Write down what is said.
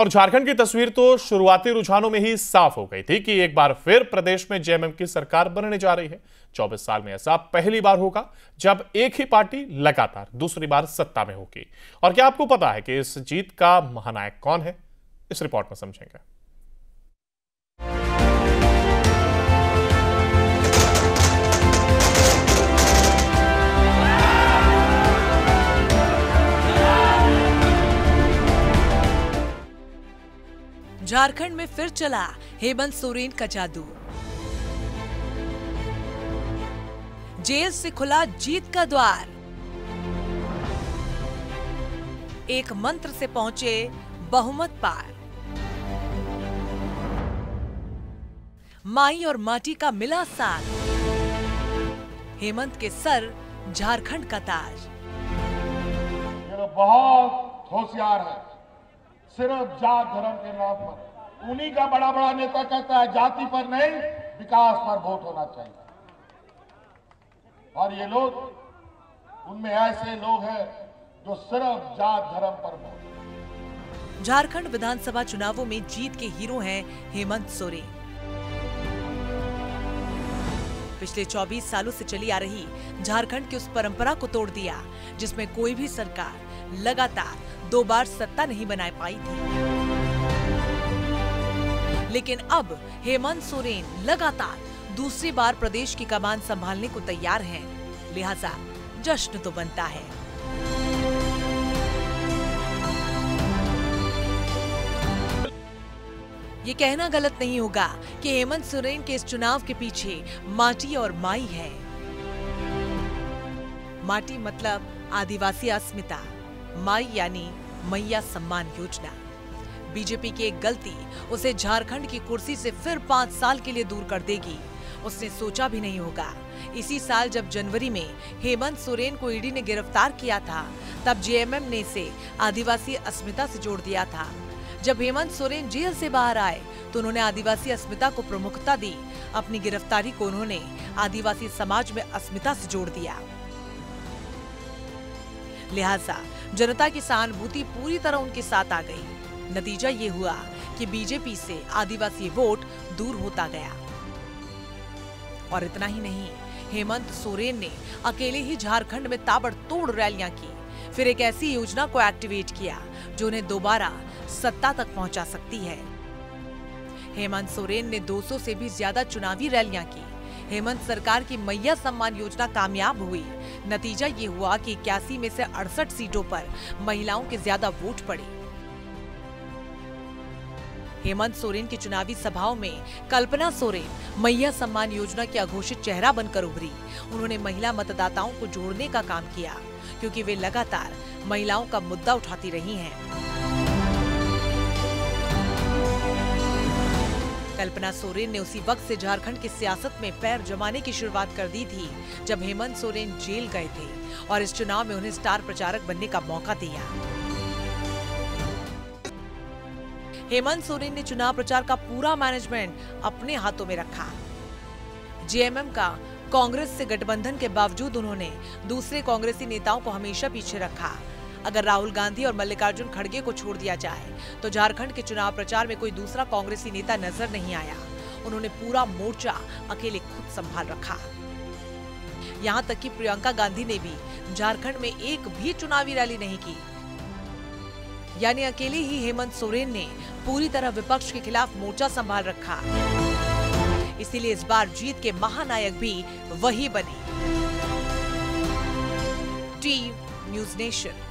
और झारखंड की तस्वीर तो शुरुआती रुझानों में ही साफ हो गई थी कि एक बार फिर प्रदेश में जेएमएम की सरकार बनने जा रही है। 24 साल में ऐसा पहली बार होगा जब एक ही पार्टी लगातार दूसरी बार सत्ता में होगी। और क्या आपको पता है कि इस जीत का महानायक कौन है? इस रिपोर्ट में समझेंगे। झारखंड में फिर चला हेमंत सोरेन का जादू। जेल से खुला जीत का द्वार। एक मंत्र से पहुंचे बहुमत पार। माई और माटी का मिला साथ। हेमंत के सर झारखंड का ताज। ये लोग बहुत होशियार है। सिर्फ जात धर्म के नाम पर उन्हीं का बड़ा बड़ा नेता कहता है जाति पर नहीं विकास पर वोट होना चाहिए। और ये लोग उनमें ऐसे लोग हैं जो सिर्फ जात धर्म पर वोट। झारखंड विधानसभा चुनावों में जीत के हीरो हैं हेमंत सोरेन। पिछले 24 सालों से चली आ रही झारखंड की उस परंपरा को तोड़ दिया जिसमें कोई भी सरकार लगातार 2 बार सत्ता नहीं बना पाई थी। लेकिन अब हेमंत सोरेन लगातार दूसरी बार प्रदेश की कमान संभालने को तैयार हैं, लिहाजा जश्न तो बनता है। ये कहना गलत नहीं होगा कि हेमंत सोरेन के इस चुनाव के पीछे माटी और माई है। माटी मतलब आदिवासी अस्मिता, माई यानी मैया सम्मान योजना। बीजेपी की एक गलती उसे झारखंड की कुर्सी से फिर 5 साल के लिए दूर कर देगी। उसने सोचा भी नहीं होगा। इसी साल जब जनवरी में हेमंत सोरेन को ईडी ने गिरफ्तार किया था, तब जेएमएम ने इसे आदिवासी अस्मिता से जोड़ दिया था। जब हेमंत सोरेन जेल से बाहर आए तो उन्होंने आदिवासी अस्मिता को प्रमुखता दी। अपनी गिरफ्तारी को उन्होंने आदिवासी समाज में अस्मिता से जोड़ दिया। लिहाजा जनता की सहानुभूति पूरी तरह उनके साथ आ गई। नतीजा ये हुआ कि बीजेपी से आदिवासी वोट दूर होता गया। और इतना ही नहीं, हेमंत सोरेन ने अकेले ही झारखंड में ताबड़तोड़ रैलियां की, फिर एक ऐसी योजना को एक्टिवेट किया जो उन्हें दोबारा सत्ता तक पहुंचा सकती है। हेमंत सोरेन ने 200 से भी ज्यादा चुनावी रैलियां की। हेमंत सरकार की मैया सम्मान योजना कामयाब हुई। नतीजा ये हुआ कि 81 में से 68 सीटों पर महिलाओं के ज्यादा वोट पड़े। हेमंत सोरेन की चुनावी सभाओं में कल्पना सोरेन मैया सम्मान योजना की अघोषित चेहरा बनकर उभरी। उन्होंने महिला मतदाताओं को जोड़ने का काम किया क्योंकि वे लगातार महिलाओं का मुद्दा उठाती रही हैं। कल्पना सोरेन ने उसी वक्त से झारखंड की सियासत में पैर जमाने की शुरुआत कर दी थी जब हेमंत सोरेन जेल गए थे और इस चुनाव में उन्हें स्टार प्रचारक बनने का मौका दिया। हेमंत सोरेन ने चुनाव प्रचार का पूरा मैनेजमेंट अपने हाथों में रखा। जेएमएम का कांग्रेस से गठबंधन के बावजूद उन्होंने दूसरे कांग्रेसी नेताओं को हमेशा पीछे रखा। अगर राहुल गांधी और मल्लिकार्जुन खड़गे को छोड़ दिया जाए तो झारखंड के चुनाव प्रचार में कोई दूसरा कांग्रेसी नेता नजर नहीं आया। उन्होंने पूरा मोर्चा अकेले खुद संभाल रखा। यहां तक कि प्रियंका गांधी ने भी झारखंड में एक भी चुनावी रैली नहीं की। यानी अकेले ही हेमंत सोरेन ने पूरी तरह विपक्ष के खिलाफ मोर्चा संभाल रखा। इसीलिए इस बार जीत के महानायक भी वही बने। Team news nation.